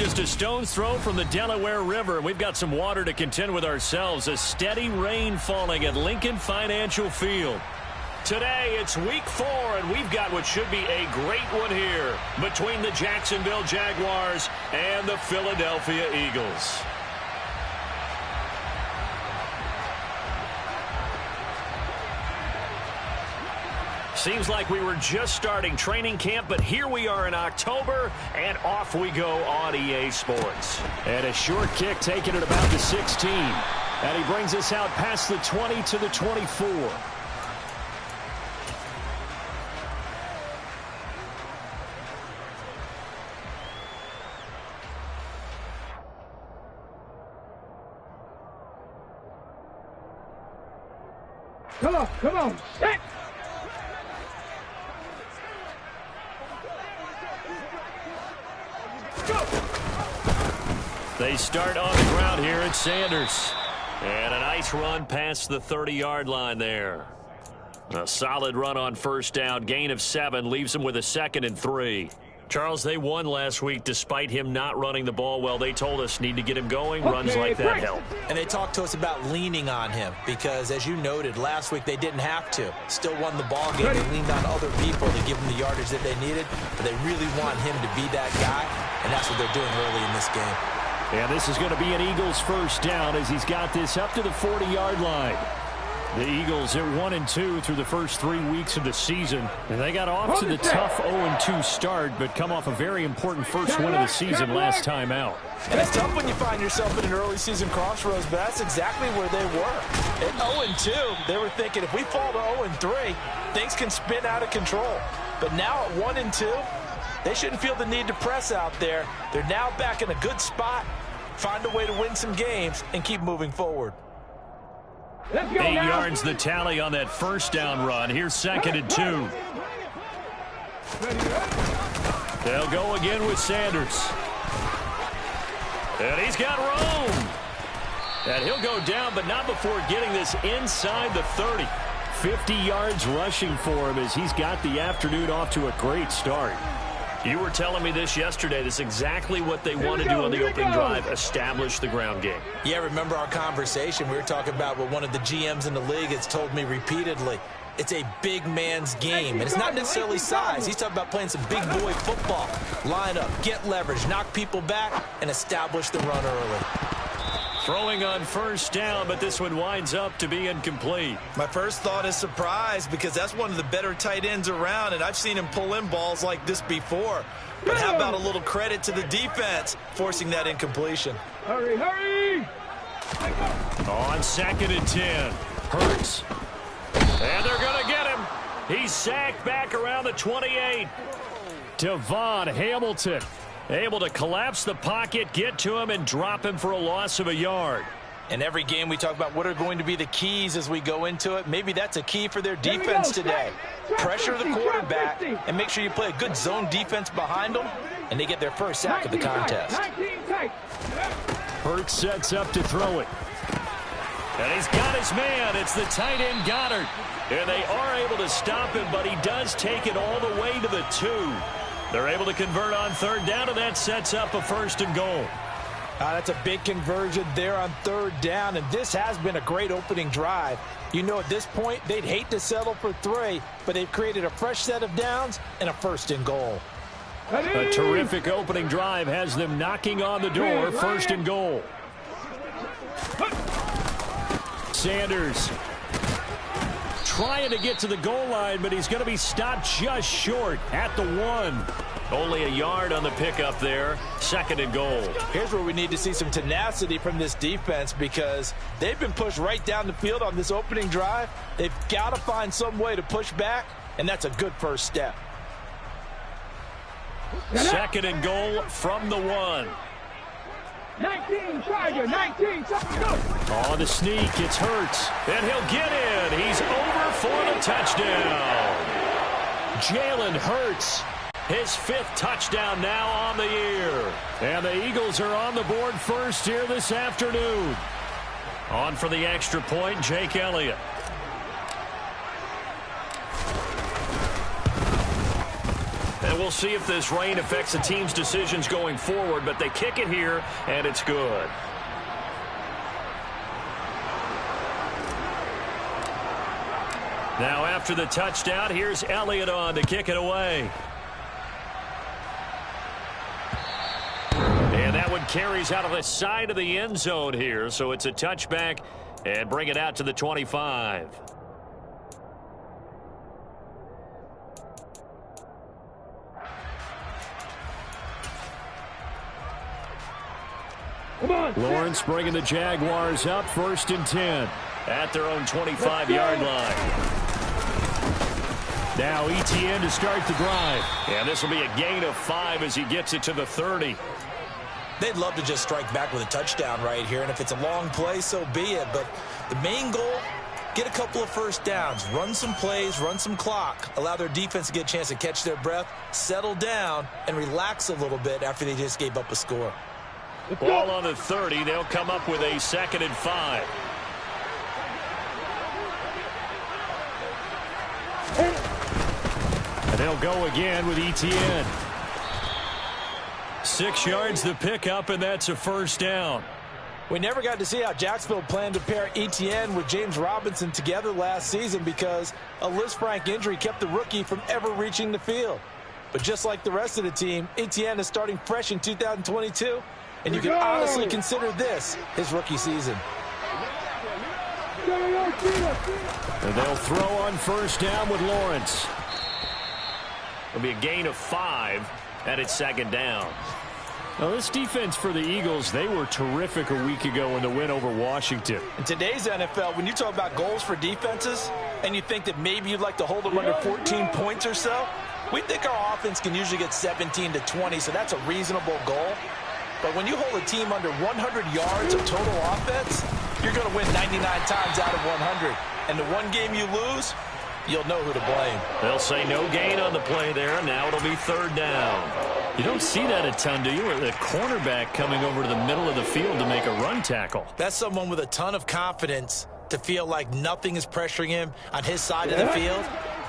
just a stone's throw from the Delaware River, and we've got some water to contend with ourselves. A steady rain falling at Lincoln Financial Field. Today, it's week 4, and we've got what should be a great one here between the Jacksonville Jaguars and the Philadelphia Eagles. Seems like we were just starting training camp, but here we are in October, and off we go on EA Sports. And a short kick taken at about the 16. And he brings us out past the 20 to the 24. Come on, set! They start on the ground here at Sanders. And a nice run past the 30-yard line there. A solid run on first down. Gain of 7 leaves them with a 2nd and 3. Charles, they won last week despite him not running the ball well. They told us need to get him going. Runs like that help. And they talked to us about leaning on him because, as you noted, last week they didn't have to. Still won the ball game. They leaned on other people to give them the yardage that they needed, but they really want him to be that guy, and that's what they're doing early in this game. And this is going to be an Eagles first down as he's got this up to the 40-yard line. The Eagles are 1-2 through the first 3 weeks of the season. And they got off to the tough 0-2 start, but come off a very important first win of the season last time out. And it's tough when you find yourself in an early season crossroads, but that's exactly where they were. At 0-2, they were thinking if we fall to 0-3, things can spin out of control. But now at 1-2, they shouldn't feel the need to press out there. They're now back in a good spot, find a way to win some games, and keep moving forward. 8 yards the tally on that first down run. Here's 2nd and 2. They'll go again with Sanders. And he's got room. And he'll go down, but not before getting this inside the 30. 50 yards rushing for him as he's got the afternoon off to a great start. You were telling me this yesterday. This is exactly what they want to do on the opening drive, establish the ground game. Yeah, remember our conversation? We were talking about what one of the GMs in the league has told me repeatedly. It's a big man's game, and it's not necessarily size. He's talking about playing some big boy football. Line up, get leverage, knock people back, and establish the run early. Throwing on first down, but this one winds up to be incomplete. My first thought is surprise because that's one of the better tight ends around, and I've seen him pull in balls like this before. But how about a little credit to the defense forcing that incompletion? Hurry, hurry! On 2nd and 10, Hurts. And they're going to get him. He's sacked back around the 28. Devon Hamilton able to collapse the pocket, get to him, and drop him for a loss of a yard. In every game we talk about what are going to be the keys as we go into it. Maybe that's a key for their defense today. Pressure the quarterback and make sure you play a good zone defense behind them, and they get their first sack of the contest. Hurts sets up to throw it. And he's got his man. It's the tight end Goddard. And they are able to stop him, but he does take it all the way to the 2. They're able to convert on 3rd down, and that sets up a 1st and goal. That's a big conversion there on 3rd down, and this has been a great opening drive. You know, at this point, they'd hate to settle for 3, but they've created a fresh set of downs and a 1st and goal. A terrific opening drive has them knocking on the door. 1st and goal. Sanders trying to get to the goal line, but he's going to be stopped just short at the 1. Only a yard on the pickup there. 2nd and goal. Here's where we need to see some tenacity from this defense because they've been pushed right down the field on this opening drive. They've got to find some way to push back, and that's a good first step. 2nd and goal from the 1. 19, Tiger, 19, go! On the sneak, it's Hurts. And he'll get in. He's over for the touchdown. Jalen Hurts, his 5th touchdown now on the year. And the Eagles are on the board first here this afternoon. On for the extra point, Jake Elliott. And So we'll see if this rain affects the team's decisions going forward, but they kick it here, and it's good. Now after the touchdown, here's Elliott on to kick it away. And that one carries out of the side of the end zone here, so it's a touchback and bring it out to the 25. Come on. Lawrence bringing the Jaguars up, 1st and 10. At their own 25-yard line. Now ETN to start the drive. And this will be a gain of 5 as he gets it to the 30. They'd love to just strike back with a touchdown right here, and if it's a long play, so be it. But the main goal, get a couple of first downs, run some plays, run some clock, allow their defense to get a chance to catch their breath, settle down, and relax a little bit after they just gave up a score. Ball on the 30. They'll come up with a 2nd and 5. And they'll go again with ETN. 6 yards the pickup, and that's a 1st down. We never got to see how Jacksonville planned to pair ETN with James Robinson together last season because a Lisfranc injury kept the rookie from ever reaching the field. But just like the rest of the team, ETN is starting fresh in 2022, and you can honestly consider this his rookie season. And they'll throw on 1st down with Lawrence. It'll be a gain of 5, and it's 2nd down. Now, this defense for the Eagles, they were terrific a week ago in the win over Washington. In today's NFL, when you talk about goals for defenses, and you think that maybe you'd like to hold them under 14 points or so, we think our offense can usually get 17 to 20, so that's a reasonable goal. But when you hold a team under 100 yards of total offense, you're going to win 99 times out of 100. And the one game you lose, you'll know who to blame. They'll say no gain on the play there. Now it'll be 3rd down. You don't see that a ton, do you? Or the cornerback coming over to the middle of the field to make a run tackle. That's someone with a ton of confidence to feel like nothing is pressuring him on his side of the field.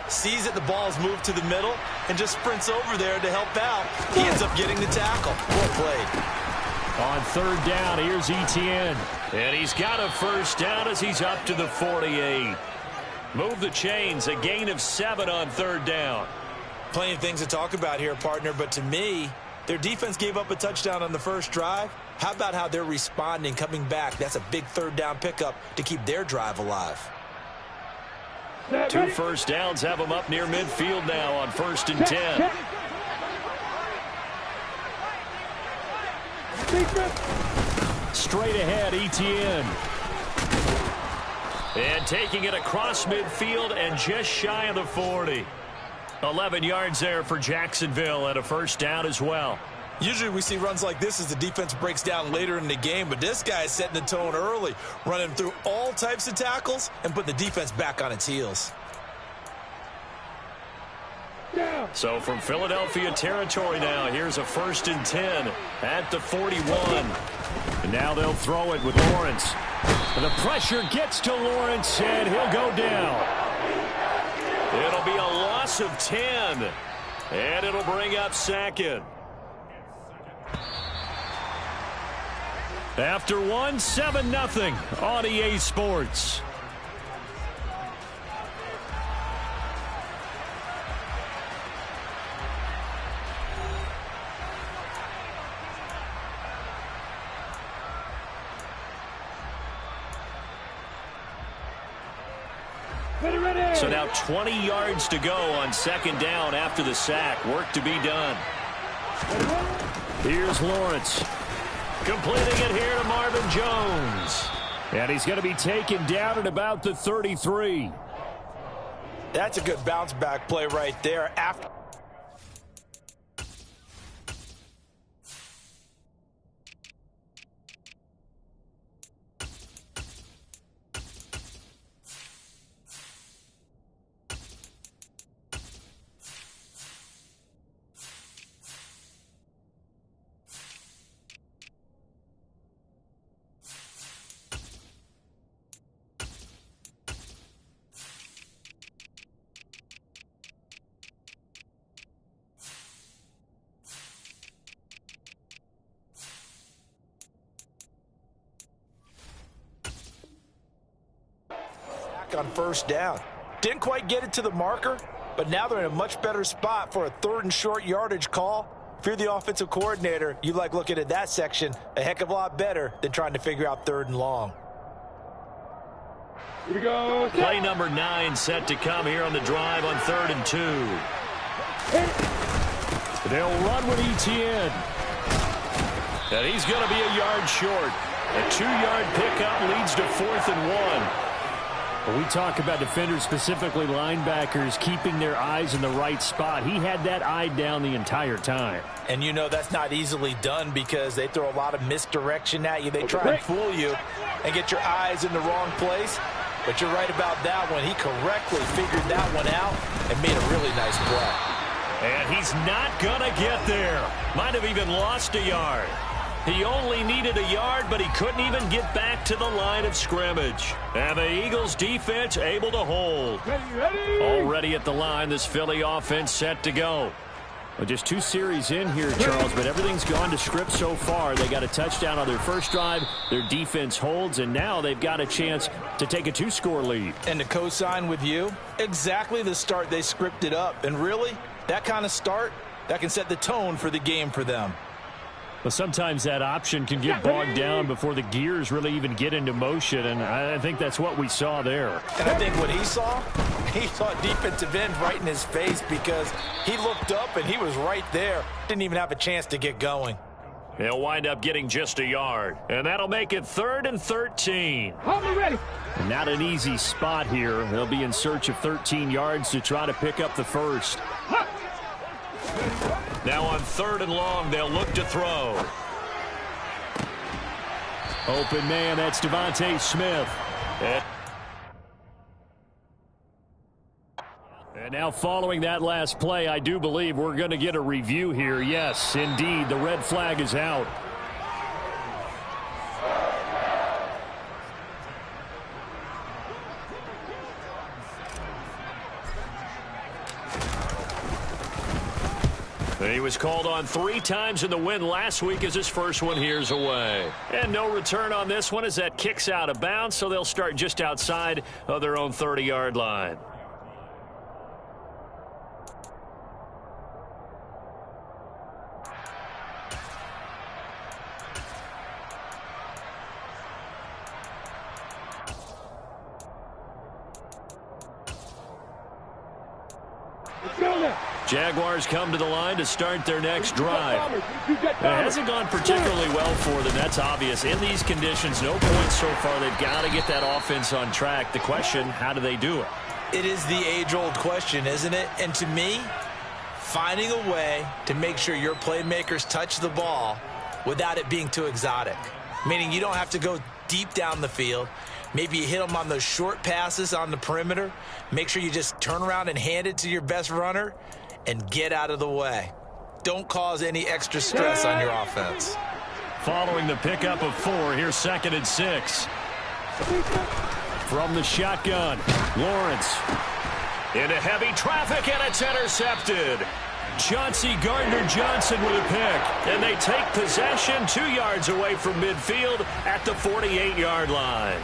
Sees that the ball's moved to the middle and just sprints over there to help out. He ends up getting the tackle. Well played. On 3rd down, here's ETN. And he's got a 1st down as he's up to the 48. Move the chains, a gain of 7 on 3rd down. Plenty of things to talk about here, partner, but to me, their defense gave up a touchdown on the first drive. How about how they're responding, coming back? That's a big 3rd down pickup to keep their drive alive. 2 first downs have them up near midfield now on 1st and 10. Straight ahead, ETN. And taking it across midfield and just shy of the 40. 11 yards there for Jacksonville and a 1st down as well. Usually we see runs like this as the defense breaks down later in the game, but this guy is setting the tone early, running through all types of tackles and putting the defense back on its heels. So from Philadelphia territory now, here's a 1st and 10 at the 41. And now they'll throw it with Lawrence. And the pressure gets to Lawrence, and he'll go down. It'll be a loss of 10, and it'll bring up 2nd. After one, 7-0 on EA Sports. So now 20 yards to go on 2nd down after the sack. Work to be done. Here's Lawrence. Completing it here to Marvin Jones. And he's going to be taken down at about the 33. That's a good bounce back play right there. After on first down. Didn't quite get it to the marker, but now they're in a much better spot for a 3rd and short yardage call. If you're the offensive coordinator, you like looking at that section a heck of a lot better than trying to figure out 3rd and long. Here we go. Play number 9 set to come here on the drive on 3rd and 2. They'll run with Etienne. And he's going to be a yard short. A 2-yard pickup leads to 4th and 1. We talk about defenders, specifically linebackers, keeping their eyes in the right spot. He had that eye down the entire time. And you know that's not easily done because they throw a lot of misdirection at you. They try and fool you and get your eyes in the wrong place. But you're right about that one. He correctly figured that one out and made a really nice play. And he's not going to get there. Might have even lost a yard. He only needed a yard, but he couldn't even get back to the line of scrimmage. And the Eagles defense able to hold. Ready. Already at the line, this Philly offense set to go. Well, just 2 series in here, Charles, but everything's gone to script so far. They got a touchdown on their first drive. Their defense holds, and now they've got a chance to take a 2-score lead. And to co-sign with you, exactly the start they scripted up. And really, that kind of start, that can set the tone for the game for them. But sometimes that option can get bogged down before the gears really even get into motion, and I think that's what we saw there. And I think what he saw defensive end right in his face because he looked up and he was right there. Didn't even have a chance to get going. He'll wind up getting just a yard, and that'll make it 3rd and 13. Hold me ready. Not an easy spot here. They'll be in search of 13 yards to try to pick up the first. Now on 3rd and long, they'll look to throw. Open man, that's Devontae Smith. And now following that last play, I do believe we're going to get a review here. Yes, indeed, the red flag is out. He was called on 3 times in the win last week as his first one here's away. And no return on this one as that kicks out of bounds, so they'll start just outside of their own 30-yard line. Jaguars come to the line to start their next drive. It hasn't gone particularly well for them, that's obvious. In these conditions, no points so far. They've got to get that offense on track. The question, how do they do it? It is the age-old question, isn't it? And to me, finding a way to make sure your playmakers touch the ball without it being too exotic. Meaning you don't have to go deep down the field. Maybe you hit them on those short passes on the perimeter. Make sure you just turn around and hand it to your best runner and get out of the way. Don't cause any extra stress on your offense. Following the pickup of 4, here's 2nd and 6. From the shotgun, Lawrence. Into heavy traffic, and it's intercepted. Chauncey Gardner-Johnson with a pick. And they take possession 2 yards away from midfield at the 48-yard line.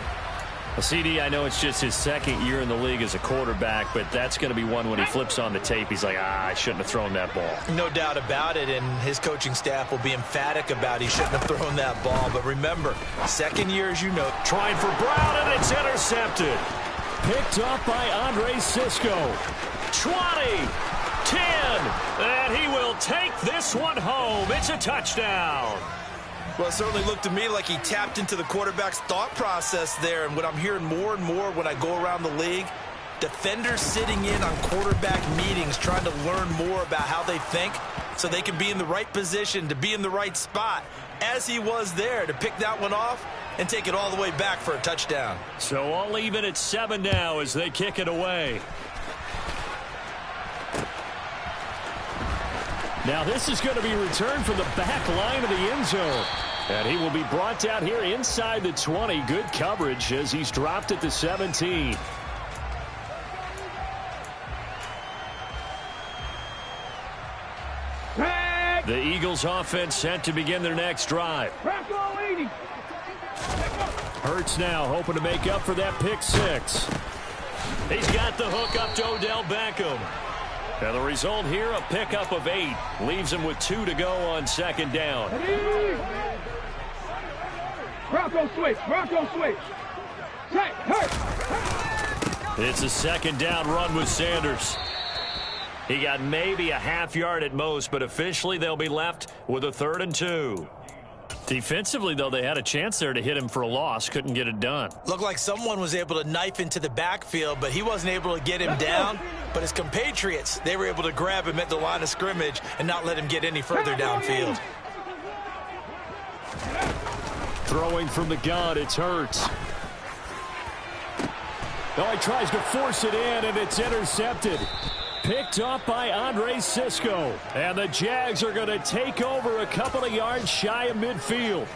Well, CD, I know it's just his 2nd year in the league as a quarterback, but that's going to be one when he flips on the tape. He's like, I shouldn't have thrown that ball. No doubt about it, and his coaching staff will be emphatic about he shouldn't have thrown that ball. But remember, 2nd year, as you know. Trying for Brown, and it's intercepted. Picked up by Andre Sisco. 20, 10, and he will take this one home. It's a touchdown. Well, it certainly looked to me like he tapped into the quarterback's thought process there. And what I'm hearing more and more when I go around the league, defenders sitting in on quarterback meetings trying to learn more about how they think so they can be in the right position to be in the right spot, as he was there, to pick that one off and take it all the way back for a touchdown. So all even at 7 now as they kick it away. Now this is going to be returned from the back line of the end zone. And he will be brought down here inside the 20. Good coverage as he's dropped at the 17. The Eagles offense set to begin their next drive. Hurts now hoping to make up for that pick 6. He's got the hook up to Odell Beckham. And the result here, a pickup of 8. Leaves him with 2 to go on second down. Bronco switch. Bronco switch. Check. Hurt. It's a second down run with Sanders. He got maybe a half yard at most, but officially they'll be left with a 3rd and 2. Defensively, though, they had a chance there to hit him for a loss. Couldn't get it done. Looked like someone was able to knife into the backfield, but he wasn't able to get him down. But his compatriots, they were able to grab him at the line of scrimmage and not let him get any further downfield. Throwing from the gun, it's Hurts. Oh, he tries to force it in, and it's intercepted. Picked up by Andre Sisco. And the Jags are going to take over a couple of yards shy of midfield.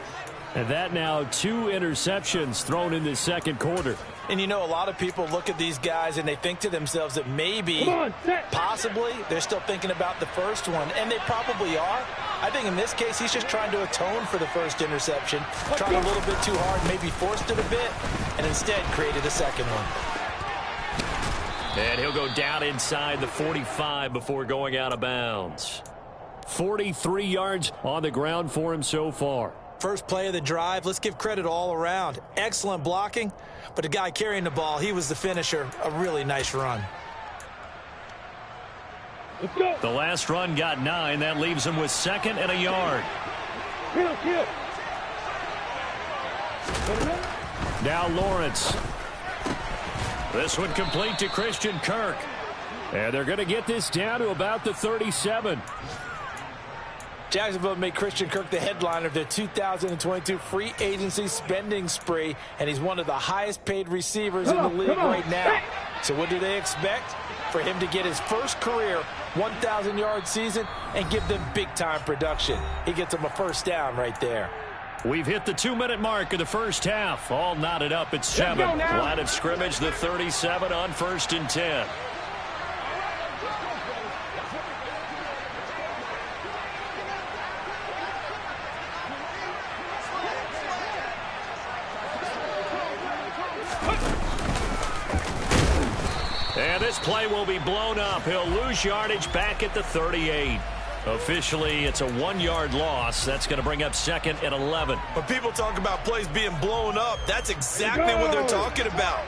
And that now 2 interceptions thrown in the second quarter. And you know, a lot of people look at these guys and they think to themselves that maybe, possibly, they're still thinking about the first one. And they probably are. I think in this case, he's just trying to atone for the first interception. Tried a little bit too hard, maybe forced it a bit, and instead created a second one. And he'll go down inside the 45 before going out of bounds. 43 yards on the ground for him so far. First play of the drive, let's give credit all around. Excellent blocking, but the guy carrying the ball, he was the finisher. A really nice run. Let's go. The last run got 9. That leaves him with 2nd and a yard. Kill. Now Lawrence. This one complete to Christian Kirk. And they're going to get this down to about the 37. Jacksonville made Christian Kirk the headliner of their 2022 free agency spending spree, and he's one of the highest paid receivers in the league right now. So what do they expect? For him to get his first career 1,000-yard season and give them big-time production. He gets them a first down right there. We've hit the 2-minute mark of the first half. All knotted up at 7. Line of scrimmage, the 37 on 1st and 10. And this play will be blown up. He'll lose yardage back at the 38. Officially, it's a 1-yard loss. That's going to bring up 2nd and 11. When people talk about plays being blown up, that's exactly what they're talking about.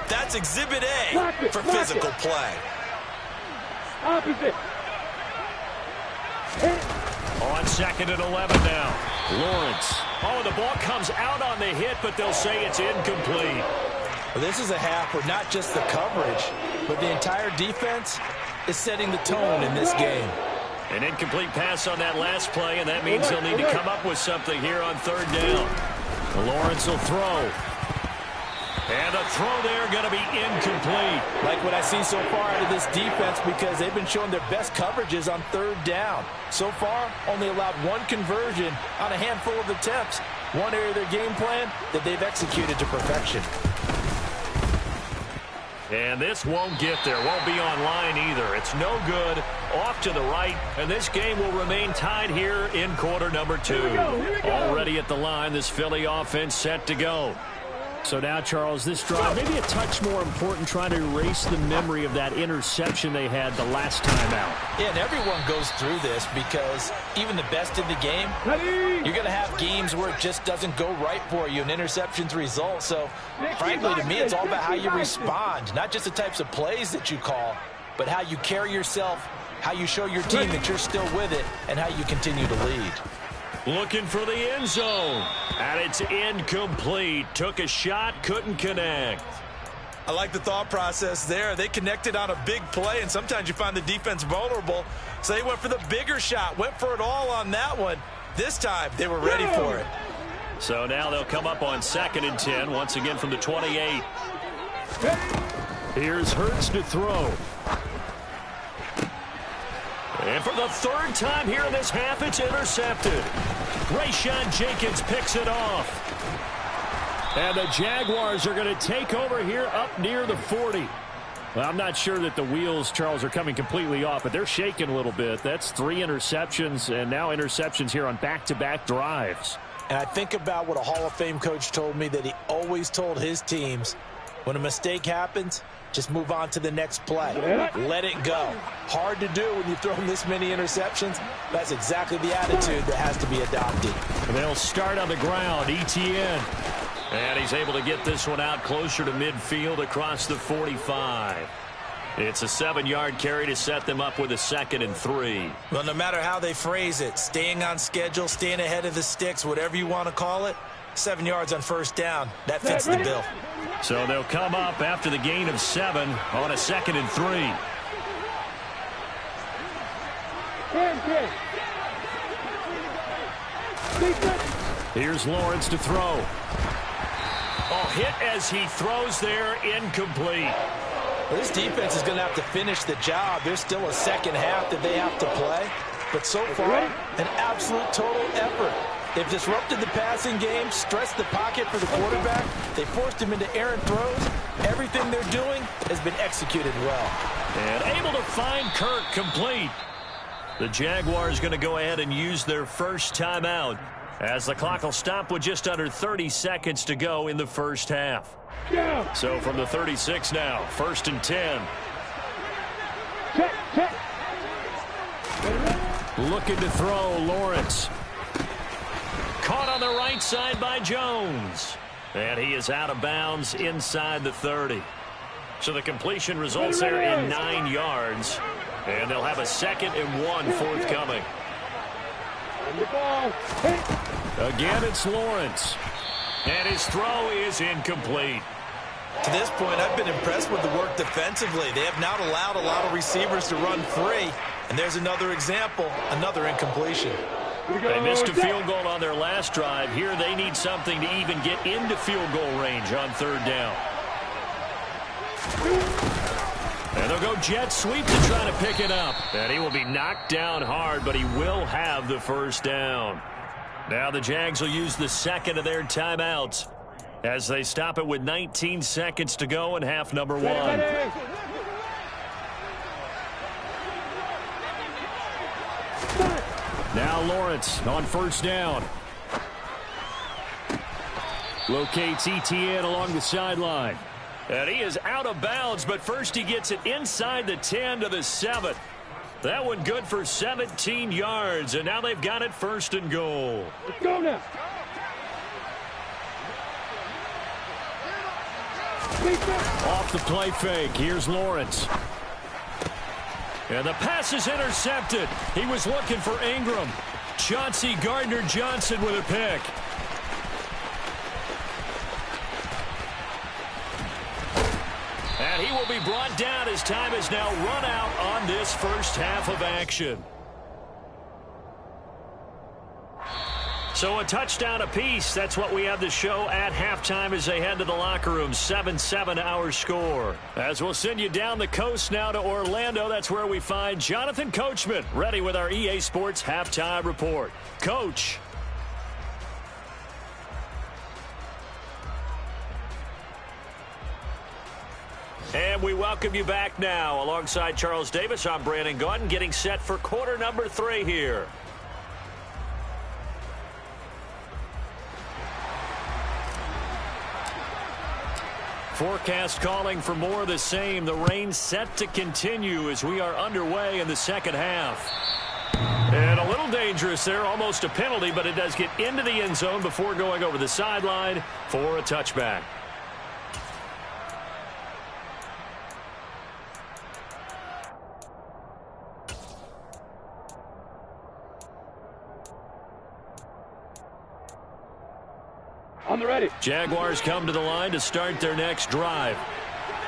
That's Exhibit A for physical play. Opposite. On 2nd and 11 now. Lawrence. Oh, the ball comes out on the hit, but they'll say it's incomplete. Well, this is a half where not just the coverage, but the entire defense is setting the tone in this game. An incomplete pass on that last play, and that means they'll need to come up with something here on 3rd down. Lawrence will throw. And the throw there going to be incomplete. Like what I see so far out of this defense, because they've been showing their best coverages on 3rd down. So far, only allowed 1 conversion on a handful of attempts. One area of their game plan that they've executed to perfection. And this won't get there. Won't be online either. It's no good. Off to the right. And this game will remain tied here in quarter number 2. Already at the line, this Philly offense set to go. So now, Charles, this drive, maybe a touch more important, trying to erase the memory of that interception they had the last time out. Yeah, and everyone goes through this because even the best in the game, you're going to have games where it just doesn't go right for you, and interceptions result. So, frankly, to me, it's all about how you respond, not just the types of plays that you call, but how you carry yourself, how you show your team that you're still with it, and how you continue to lead. Looking for the end zone. And it's incomplete. Took a shot, couldn't connect. I like the thought process there. They connected on a big play, and sometimes you find the defense vulnerable. So they went for the bigger shot, went for it all on that one. This time, they were ready for it. So now they'll come up on 2nd and 10, once again from the 28. Here's Hurts to throw. And for the 3rd time here in this half, it's intercepted. Rayshawn Jenkins picks it off. And the Jaguars are going to take over here up near the 40. Well, I'm not sure that the wheels, Charles, are coming completely off, but they're shaking a little bit. That's 3 interceptions, and now interceptions here on back-to-back drives. And I think about what a Hall of Fame coach told me, that he always told his teams, When a mistake happens, just move on to the next play. Let it go. Hard to do when you've thrown this many interceptions. That's exactly the attitude that has to be adopted. They'll start on the ground. Etienne. And he's able to get this one out closer to midfield across the 45. It's a 7-yard carry to set them up with a 2nd and 3. Well, no matter how they phrase it, staying on schedule, staying ahead of the sticks, whatever you want to call it, 7 yards on first down. That fits the bill. So they'll come up after the gain of 7 on a 2nd and 3. Here's Lawrence to throw. Oh, hit as he throws there, incomplete. Well, this defense is going to have to finish the job. There's still a second half that they have to play. But so far, an absolute total effort. They've disrupted the passing game, stressed the pocket for the quarterback. They forced him into errant throws. Everything they're doing has been executed well. And able to find Kirk complete. The Jaguars going to go ahead and use their first timeout as the clock will stop with just under 30 seconds to go in the first half. So from the 36 now, 1st and 10. Looking to throw, Lawrence. Caught on the right side by Jones. And he is out of bounds inside the 30. So the completion results there in 9 yards. And they'll have a 2nd and 1 forthcoming. Again, it's Lawrence. And his throw is incomplete. To this point, I've been impressed with the work defensively. They have not allowed a lot of receivers to run free. And there's another example, another incompletion. They missed a field goal on their last drive. Here they need something to even get into field goal range on 3rd down. And they'll go jet sweep to try to pick it up. And he will be knocked down hard, but he will have the first down. Now the Jags will use the 2nd of their timeouts as they stop it with 19 seconds to go in half number 1. Now Lawrence on 1st down. Locates Etienne along the sideline. And he is out of bounds, but first he gets it inside the 10 to the 7. That one good for 17 yards, and now they've got it 1st and goal. Let's go now. Off the play fake. Here's Lawrence. And the pass is intercepted. He was looking for Ingram. Chauncey Gardner-Johnson with a pick. And he will be brought down as time is now run out on this first half of action. So a touchdown apiece. That's what we have to show at halftime as they head to the locker room. 7-7 our score. As we'll send you down the coast now to Orlando, that's where we find Jonathan Coachman ready with our EA Sports halftime report. Coach. And we welcome you back now. Alongside Charles Davis, I'm Brandon Gaudin, getting set for quarter number 3 here. Forecast calling for more of the same. The rain set to continue as we are underway in the second half. And a little dangerous there, almost a penalty, but it does get into the end zone before going over the sideline for a touchback. On the ready. Jaguars come to the line to start their next drive.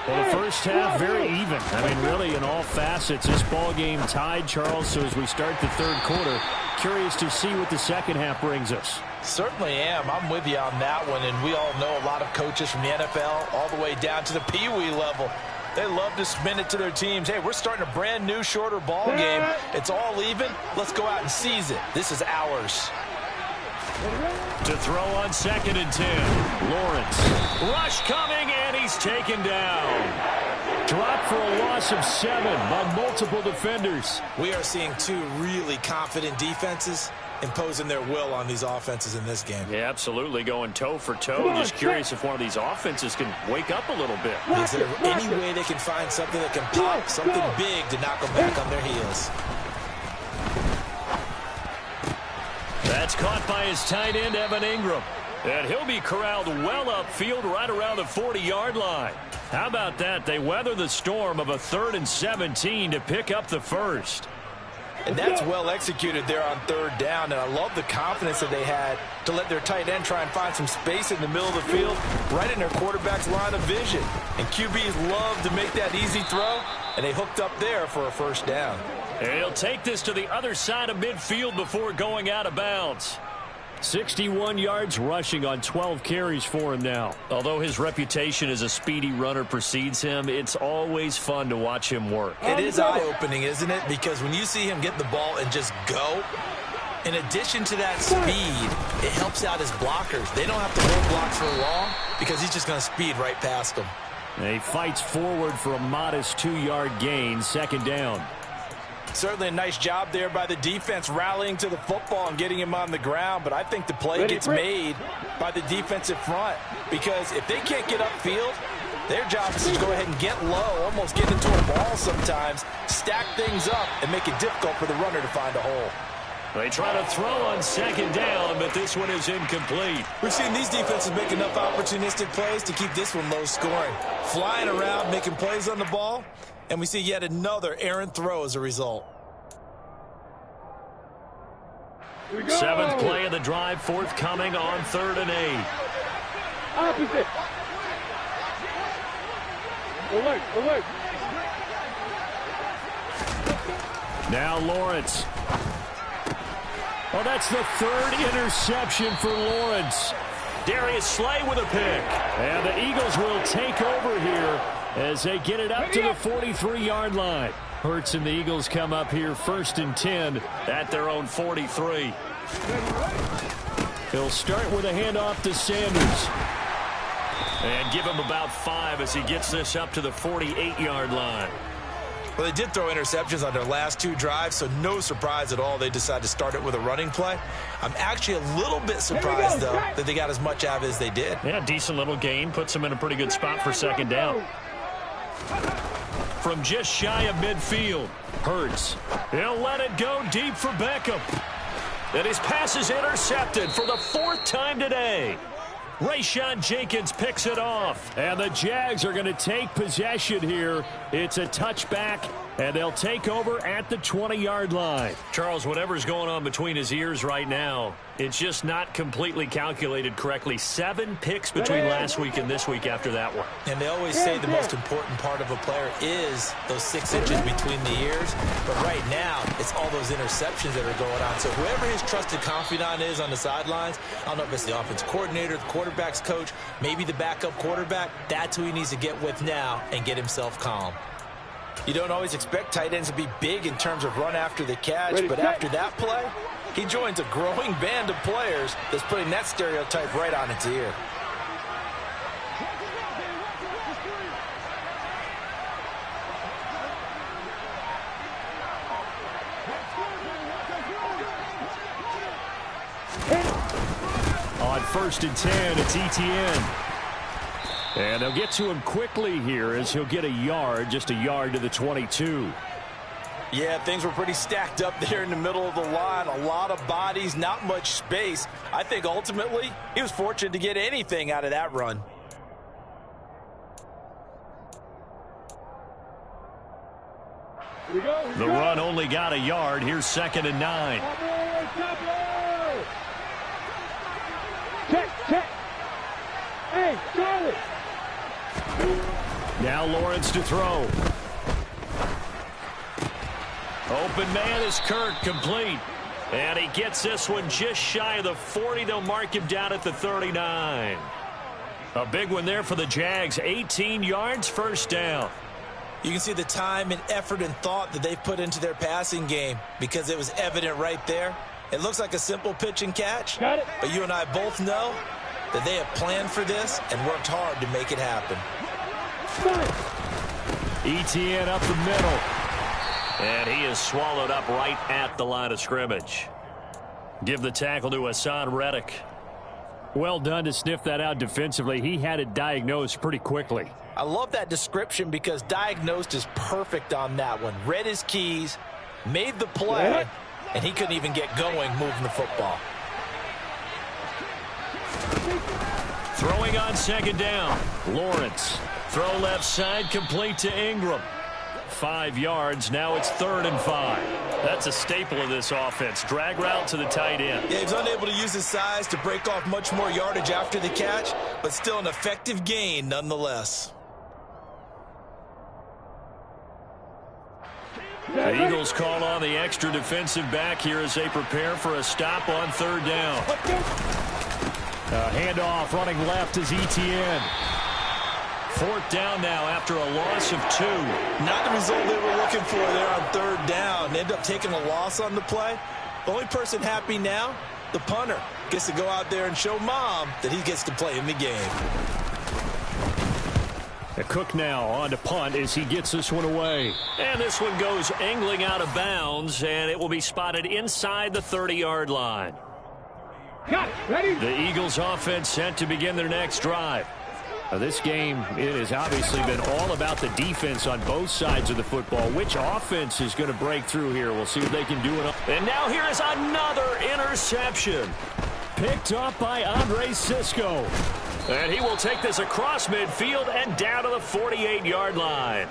Well, the first half, very even. I mean, really, in all facets, this ball game tied, Charles. So as we start the 3rd quarter, curious to see what the second half brings us. Certainly am. I'm with you on that one. And we all know a lot of coaches from the NFL all the way down to the Pee Wee level. They love to spin it to their teams. Hey, we're starting a brand new, shorter ball game. It's all even. Let's go out and seize it. This is ours. To throw on 2nd and 10. Lawrence. Rush coming, and he's taken down. Dropped for a loss of 7 by multiple defenders. We are seeing two really confident defenses imposing their will on these offenses in this game. Yeah, absolutely, going toe for toe. Just curious if one of these offenses can wake up a little bit. Is there any way they can find something that can pop, something big to knock them back on their heels? That's caught by his tight end, Evan Ingram. And he'll be corralled well upfield right around the 40-yard line. How about that? They weather the storm of a 3rd and 17 to pick up the first. And that's well executed there on 3rd down. And I love the confidence that they had to let their tight end try and find some space in the middle of the field, right in their quarterback's line of vision. And QBs love to make that easy throw, and they hooked up there for a 1st down. And he'll take this to the other side of midfield before going out of bounds. 61 yards rushing on 12 carries for him now. Although his reputation as a speedy runner precedes him, it's always fun to watch him work. It is eye-opening, isn't it? Because when you see him get the ball and just go, in addition to that speed, it helps out his blockers. They don't have to hold blocks for long because he's just going to speed right past them. And he fights forward for a modest 2-yard gain, 2nd down. Certainly a nice job there by the defense rallying to the football and getting him on the ground, but I think the play gets made by the defensive front, because if they can't get upfield, their job is to go ahead and get low, almost get into a ball sometimes, stack things up, and make it difficult for the runner to find a hole. They try to throw on 2nd down, but this one is incomplete. We've seen these defenses make enough opportunistic plays to keep this one low scoring. Flying around, making plays on the ball, and we see yet another errant throw as a result. 7th play of the drive, forthcoming on 3rd and 8. Opposite. Alert, alert. Now Lawrence. Oh, that's the 3rd interception for Lawrence. Darius Slay with a pick. And the Eagles will take over here as they get it up to the 43-yard line. Hurts and the Eagles come up here 1st and 10 at their own 43. He'll start with a handoff to Sanders. And give him about 5 as he gets this up to the 48-yard line. Well, they did throw interceptions on their last 2 drives, so no surprise at all they decided to start it with a running play. I'm actually a little bit surprised, though, that they got as much out of it as they did. Yeah, decent little gain. Puts them in a pretty good spot for 2nd down. From just shy of midfield, Hurts. He'll let it go deep for Beckham. And his pass is intercepted for the 4th time today. Rayshawn Jenkins picks it off. And the Jags are going to take possession here. It's a touchback, and they'll take over at the 20-yard line. Charles, whatever's going on between his ears right now, it's just not completely calculated correctly. 7 picks between last week and this week after that one. And they always say the most important part of a player is those 6 inches between the ears. But right now, it's all those interceptions that are going on. So whoever his trusted confidant is on the sidelines, I don't know if it's the offensive coordinator, the quarterback's coach, maybe the backup quarterback, that's who he needs to get with now and get himself calm. You don't always expect tight ends to be big in terms of run after the catch, but after that play, he joins a growing band of players that's putting that stereotype right on its ear. On 1st and 10, it's ETN. And they'll get to him quickly here as he'll get a yard, just a yard to the 22. Yeah, things were pretty stacked up there in the middle of the line. A lot of bodies, not much space. I think ultimately he was fortunate to get anything out of that run. The run only got a yard. Here's 2nd and 9. Check, check. Hey, Charlie. Now Lawrence to throw. Open man is Kirk, complete. And he gets this one just shy of the 40. They'll mark him down at the 39. A big one there for the Jags. 18 yards, 1st down. You can see the time and effort and thought that they've put into their passing game because it was evident right there. It looks like a simple pitch and catch, but you and I both know that they have planned for this and worked hard to make it happen. Etienne up the middle. And he is swallowed up right at the line of scrimmage. Give the tackle to Hassan Reddick. Well done to sniff that out defensively. He had it diagnosed pretty quickly. I love that description because diagnosed is perfect on that one. Read his keys, made the play, and he couldn't even get going moving the football. Throwing on second down. Lawrence. Throw left side, complete to Ingram. 5 yards. Now it's 3rd and 5. That's a staple of this offense. Drag route to the tight end. Yeah, he's unable to use his size to break off much more yardage after the catch, but still an effective gain nonetheless. The Eagles call on the extra defensive back here as they prepare for a stop on 3rd down. Handoff running left is Etienne. 4th down now after a loss of 2. Not the result they were looking for there on 3rd down. They end up taking a loss on the play. The only person happy now, the punter, gets to go out there and show mom that he gets to play in the game. Cook now on to punt as he gets this one away. And this one goes angling out of bounds, and it will be spotted inside the 30-yard line. Got it. Ready? The Eagles offense set to begin their next drive. This game, it has obviously been all about the defense on both sides of the football. Which offense is going to break through here? We'll see if they can do it. And now here is another interception. Picked up by Andre Sisco. And he will take this across midfield and down to the 48-yard line.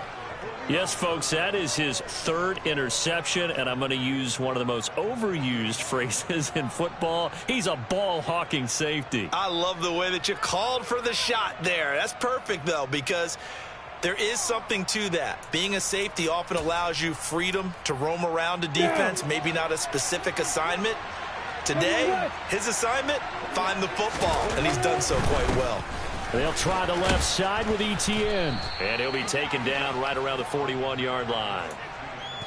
Yes, folks, that is his 3rd interception, and I'm going to use one of the most overused phrases in football. He's a ball-hawking safety. I love the way that you called for the shot there. That's perfect, though, because there is something to that. Being a safety often allows you freedom to roam around a defense, maybe not a specific assignment. Today, his assignment, find the football, and he's done so quite well. They'll try the left side with Etienne. And he'll be taken down right around the 41-yard line.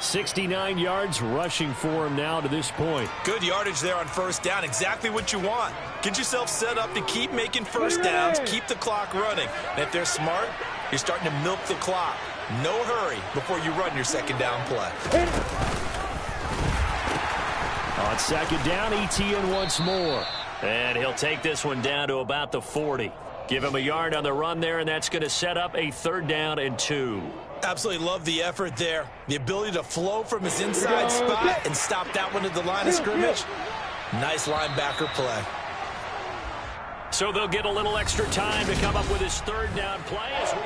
69 yards rushing for him now to this point. Good yardage there on 1st down. Exactly what you want. Get yourself set up to keep making 1st downs, keep the clock running. And if they're smart, you're starting to milk the clock. No hurry before you run your 2nd down play. On 2nd down, Etienne once more. And he'll take this one down to about the 40. Give him a yard on the run there, and that's going to set up a 3rd down and 2. Absolutely love the effort there. The ability to flow from his inside spot and stop that one at the line of scrimmage. Nice linebacker play. So they'll get a little extra time to come up with his 3rd down play as we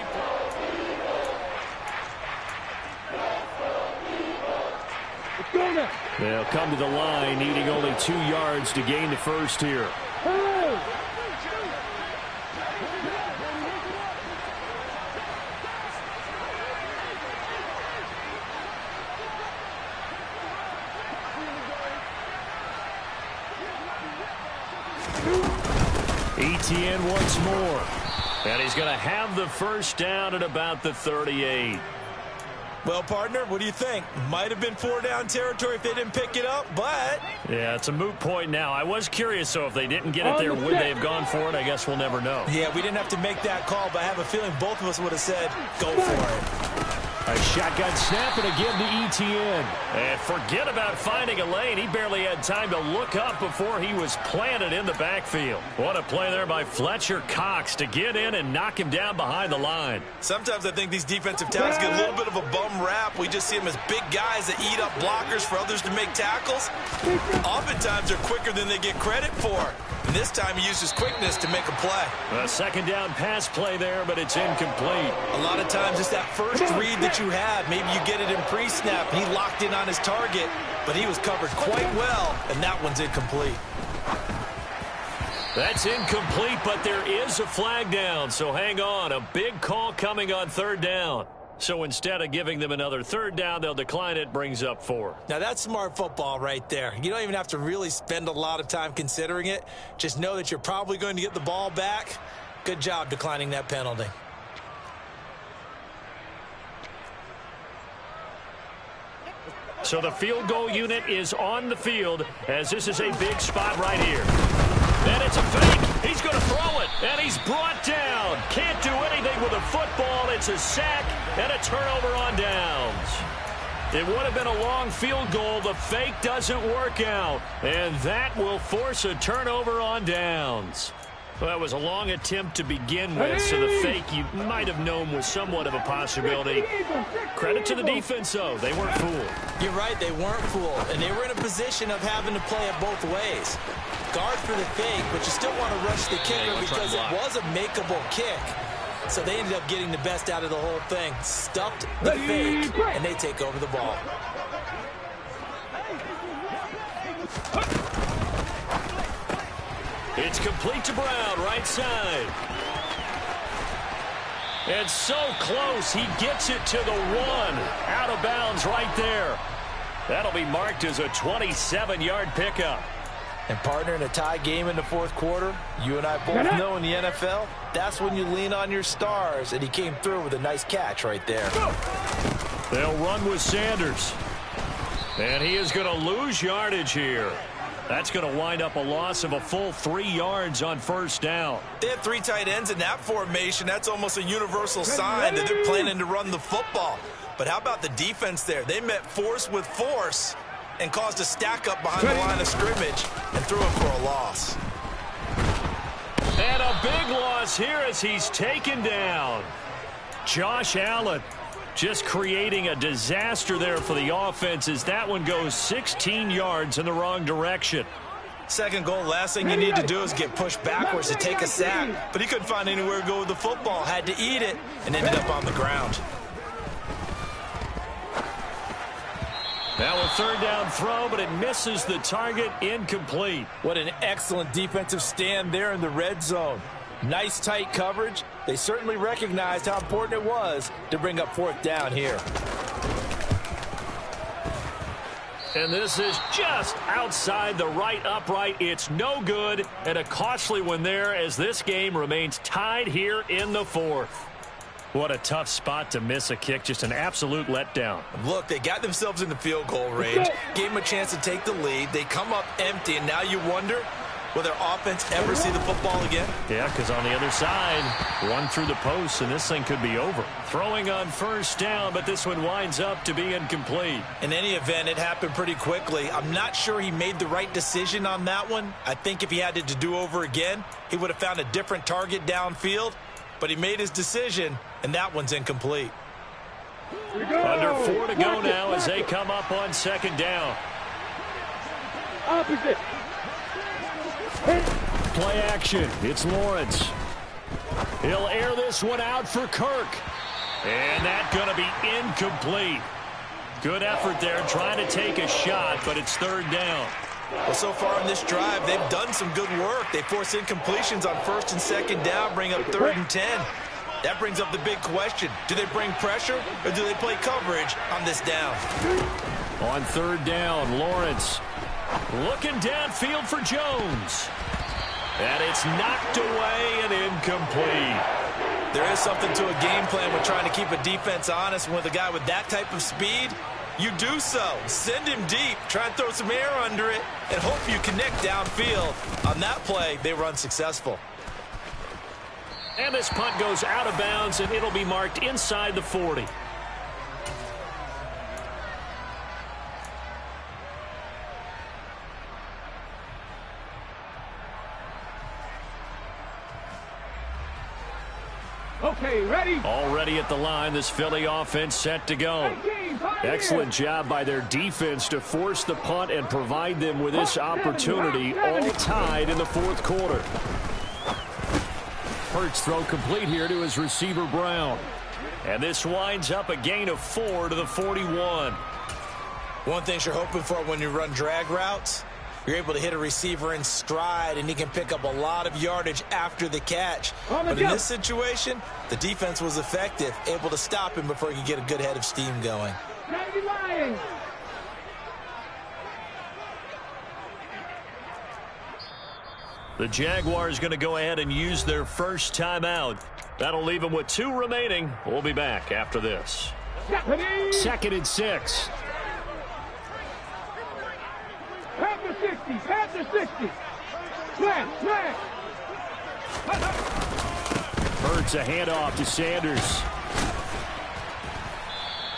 Let's go now. They'll come to the line, needing only 2 yards to gain the 1st here. Hey. Etienne once more. And he's going to have the 1st down at about the 38. Well, partner, what do you think? Might have been 4-down territory if they didn't pick it up, but... Yeah, it's a moot point now. I was curious, so if they didn't get it there, would they have gone for it? I guess we'll never know. Yeah, we didn't have to make that call, but I have a feeling both of us would have said, go for it. A shotgun snap and a give to Etienne. And forget about finding a lane. He barely had time to look up before he was planted in the backfield. What a play there by Fletcher Cox to get in and knock him down behind the line. Sometimes I think these defensive tackles get a little bit of a bum rap. We just see them as big guys that eat up blockers for others to make tackles. Oftentimes they're quicker than they get credit for. And this time he used his quickness to make a play. A 2nd down pass play there, but it's incomplete. A lot of times it's that first read that you have. Maybe you get it in pre-snap. He locked in on his target, but he was covered quite well, and that one's incomplete. That's incomplete, but there is a flag down, so hang on. A big call coming on 3rd down. So instead of giving them another 3rd down, they'll decline it, brings up 4. Now that's smart football right there. You don't even have to really spend a lot of time considering it. Just know that you're probably going to get the ball back. Good job declining that penalty. So the field goal unit is on the field as this is a big spot right here. And it's a fake. He's going to throw it. And he's brought down. Can't do anything with a football. It's a sack and a turnover on downs. It would have been a long field goal. The fake doesn't work out. And that will force a turnover on downs. Well, that was a long attempt to begin with, so the fake you might have known was somewhat of a possibility. Credit to the defense, though. They weren't fooled. You're right, they weren't fooled, and they were in a position of having to play it both ways. Guard for the fake, but you still want to rush the kicker because it was a makeable kick. So they ended up getting the best out of the whole thing. Stuffed the fake, and they take over the ball. It's complete to Brown, right side. And so close, he gets it to the 1. Out of bounds right there. That'll be marked as a 27-yard pickup. And partner, in a tie game in the fourth quarter, you and I both know in the NFL, that's when you lean on your stars, and he came through with a nice catch right there. They'll run with Sanders. And he is going to lose yardage here. That's going to wind up a loss of a full 3 yards on first down. They have 3 tight ends in that formation. That's almost a universal sign that they're planning to run the football. But how about the defense there? They met force with force and caused a stack up behind the line of scrimmage and threw it for a loss. And a big loss here as he's taken down. Josh Allen just creating a disaster there for the offense as that one goes 16 yards in the wrong direction. Second goal, last thing you need to do is get pushed backwards to take a sack. But he couldn't find anywhere to go with the football. Had to eat it and ended up on the ground. Now a third down throw, but it misses the target. Incomplete. What an excellent defensive stand there in the red zone. Nice tight coverage. They certainly recognized how important it was to bring up fourth down here. And this is just outside the right upright. It's no good, and a costly one there as this game remains tied here in the fourth. What a tough spot to miss a kick. Just an absolute letdown. Look, they got themselves in the field goal range, gave them a chance to take the lead. They come up empty, and now you wonder, will their offense ever see the football again? Yeah, because on the other side, one through the post, and this thing could be over. Throwing on first down, but this one winds up to be incomplete. In any event, it happened pretty quickly. I'm not sure he made the right decision on that one. I think if he had to do over again, he would have found a different target downfield, but he made his decision, and that one's incomplete. Under 4 to go now as they come up on second down. Opposite. Play action. It's Lawrence. He'll air this one out for Kirk. And that's going to be incomplete. Good effort there trying to take a shot, but it's third down. Well, so far in this drive, they've done some good work. They force incompletions on first and second down, bring up 3rd and 10. That brings up the big question. Do they bring pressure or do they play coverage on this down? On third down, Lawrence looking downfield for Jones. And it's knocked away and incomplete. There is something to a game plan with trying to keep a defense honest. With a guy with that type of speed, you do so. Send him deep, try and throw some air under it, and hope you connect downfield. On that play, they were unsuccessful. And this punt goes out of bounds, and it'll be marked inside the 40. Okay, ready? Already at the line, this Philly offense set to go. Excellent job by their defense to force the punt and provide them with this opportunity, all tied in the fourth quarter. Hurts throw complete here to his receiver, Brown. And this winds up a gain of 4 to the 41. One thing you're hoping for when you run drag routes, you're able to hit a receiver in stride, and he can pick up a lot of yardage after the catch. But in this situation, the defense was effective, able to stop him before he could get a good head of steam going. The Jaguars going to go ahead and use their first timeout. That'll leave them with 2 remaining. We'll be back after this. 2nd and 6. Panther 60, Panther 60. Hurts a handoff to Sanders.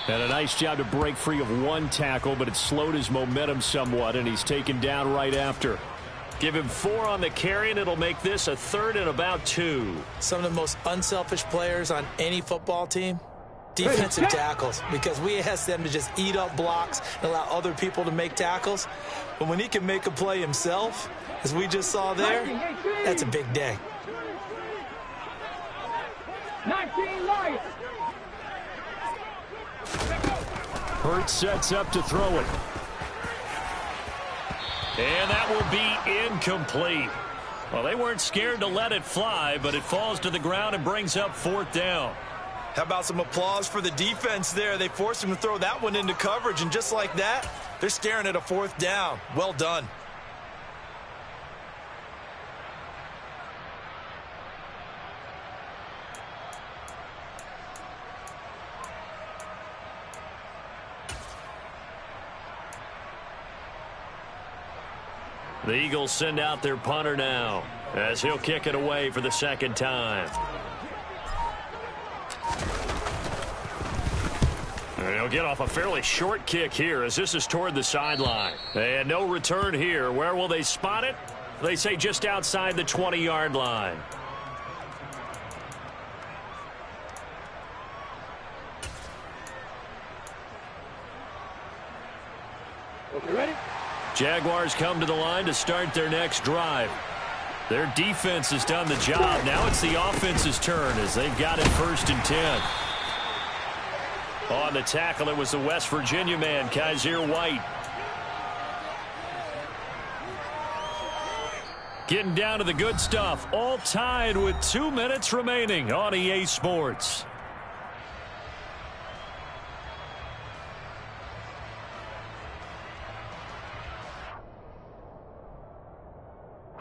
And a nice job to break free of one tackle, but it slowed his momentum somewhat, and he's taken down right after. Give him 4 on the carry, and it'll make this a 3rd and about 2. Some of the most unselfish players on any football team, defensive tackles, because we ask them to just eat up blocks and allow other people to make tackles. But when he can make a play himself, as we just saw there, that's a big day. 19 Lions. Hurts sets up to throw it. And that will be incomplete. Well, they weren't scared to let it fly, but it falls to the ground and brings up 4th down. How about some applause for the defense there? They forced him to throw that one into coverage, and just like that, they're staring at a 4th down. Well done. The Eagles send out their punter now, as he'll kick it away for the 2nd time. And he'll get off a fairly short kick here, as this is toward the sideline. And no return here. Where will they spot it? They say just outside the 20-yard line. Okay, ready? Jaguars come to the line to start their next drive. Their defense has done the job. Now it's the offense's turn as they've got it 1st and 10. On the tackle, it was the West Virginia man, Kaiser White. Getting down to the good stuff. All tied with 2 minutes remaining on EA Sports.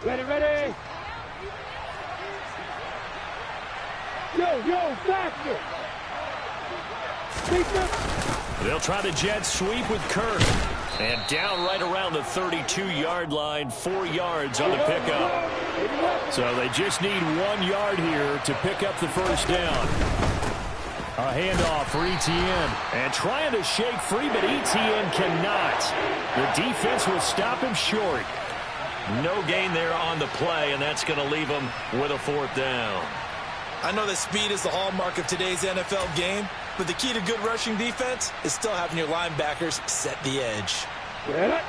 Ready, ready. Yo, faster. They'll try the jet sweep with Kirk. And down right around the 32-yard line, 4 yards on the pickup. So they just need 1 yard here to pick up the 1st down. A handoff for Etienne. And trying to shake free, but Etienne cannot. The defense will stop him short. No gain there on the play, and that's going to leave them with a 4th down. I know that speed is the hallmark of today's NFL game, but the key to good rushing defense is still having your linebackers set the edge. Ready?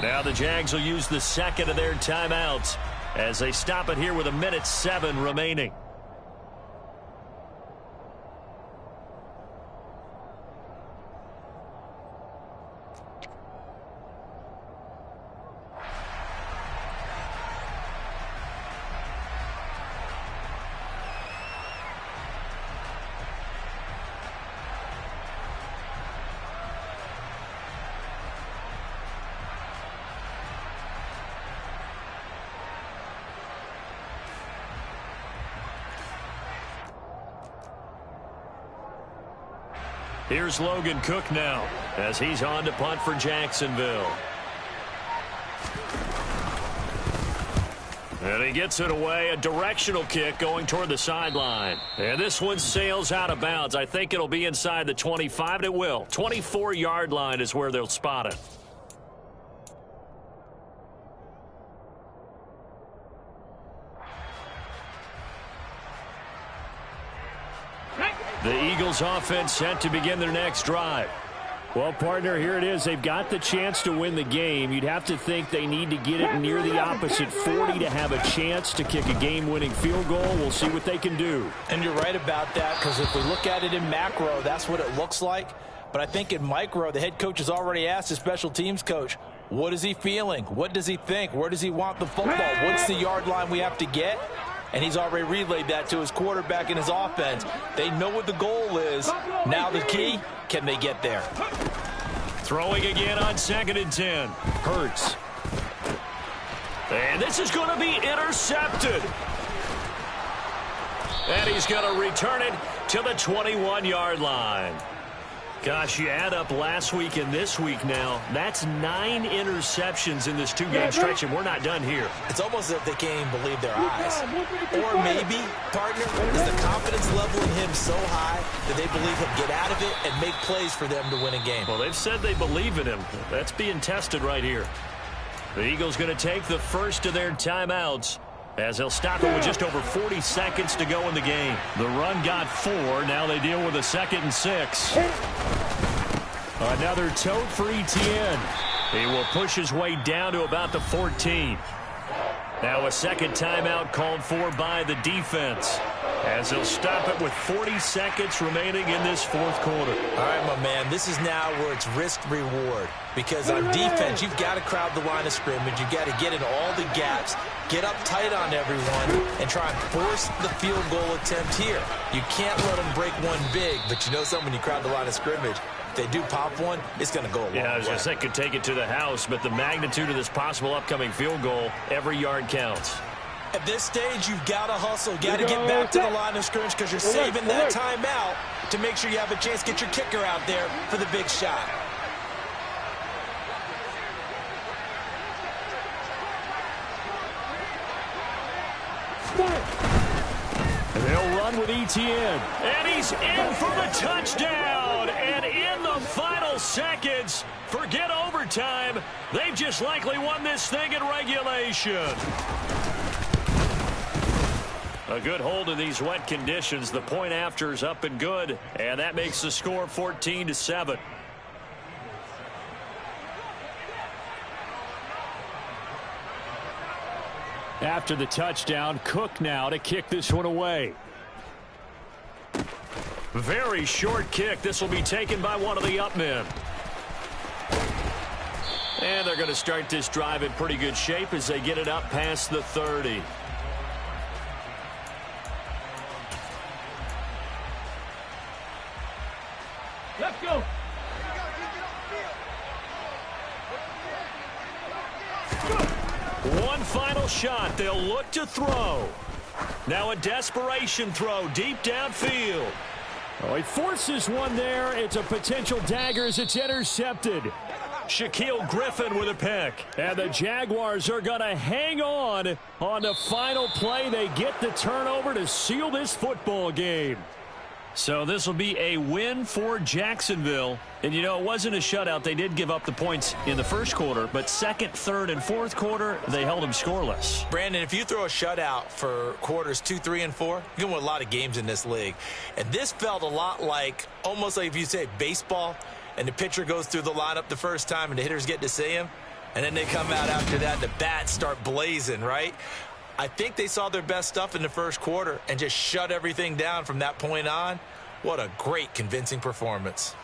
Now the Jags will use the 2nd of their timeouts as they stop it here with 1:07 remaining. Here's Logan Cook now as he's on to punt for Jacksonville. And he gets it away, a directional kick going toward the sideline. And this one sails out of bounds. I think it'll be inside the 25, and it will. 24-yard line is where they'll spot it. The Eagles offense set to begin their next drive. Well, partner, here it is. They've got the chance to win the game. You'd have to think they need to get it near the opposite 40 to have a chance to kick a game-winning field goal. We'll see what they can do. And you're right about that, because if we look at it in macro, that's what it looks like. But I think in micro, the head coach has already asked the special teams coach, what is he feeling? What does he think? Where does he want the football? What's the yard line we have to get? And he's already relayed that to his quarterback and his offense. They know what the goal is. Now the key, can they get there? Throwing again on 2nd and 10. Hurts. And this is going to be intercepted. And he's going to return it to the 21-yard line. Gosh, you add up last week and this week now, that's 9 interceptions in this 2-game stretch, and we're not done here. It's almost as if they can't even believe their eyes. Or maybe, partner, is the confidence level in him so high that they believe he'll get out of it and make plays for them to win a game. Well, they've said they believe in him. That's being tested right here. The Eagles going to take the first of their timeouts as they'll stop it with just over 40 seconds to go in the game. The run got 4. Now they deal with a 2nd and 6. Another tote for Etienne. He will push his way down to about the 14. Now a second timeout called for by the defense as they'll stop it with 40 seconds remaining in this 4th quarter. All right, my man, this is now where it's risk-reward. Because on defense, you've got to crowd the line of scrimmage. You've got to get in all the gaps, get up tight on everyone, and try and force the field goal attempt here. You can't let them break one big, but you know something, when you crowd the line of scrimmage, if they do pop one, it's going to go a long way. Yeah, I was going to say could take it to the house, but the magnitude of this possible upcoming field goal, every yard counts. At this stage, you've got to hustle. You've got to get back to the line of scrimmage because you're saving that timeout to make sure you have a chance to get your kicker out there for the big shot. They'll run with Etienne. And he's in for the touchdown. And in the final seconds, forget overtime. They've just likely won this thing in regulation. A good hold in these wet conditions. The point after is up and good. And that makes the score 14-7. After the touchdown, Cook now to kick this one away. Very short kick. This will be taken by one of the up men. And they're going to start this drive in pretty good shape as they get it up past the 30. Let's go. One final shot. They'll look to throw. Now a desperation throw deep downfield. Oh, he forces one there. It's a potential dagger as it's intercepted. Shaquille Griffin with a pick. And the Jaguars are going to hang on the final play. They get the turnover to seal this football game. So this will be a win for Jacksonville. And, you know, it wasn't a shutout. They did give up the points in the first quarter, but second, third, and fourth quarter, they held them scoreless. Brandon, if you throw a shutout for quarters 2, 3, and 4, you can win a lot of games in this league. And this felt a lot like, almost like if you say baseball, and the pitcher goes through the lineup the first time and the hitters get to see him, and then they come out after that, the bats start blazing, right? I think they saw their best stuff in the first quarter and just shut everything down from that point on. What a great, convincing performance.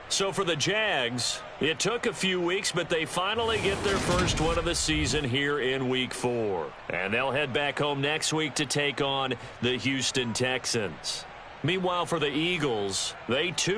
So for the Jags, it took a few weeks, but they finally get their first one of the season here in Week 4. And they'll head back home next week to take on the Houston Texans. Meanwhile, for the Eagles, they too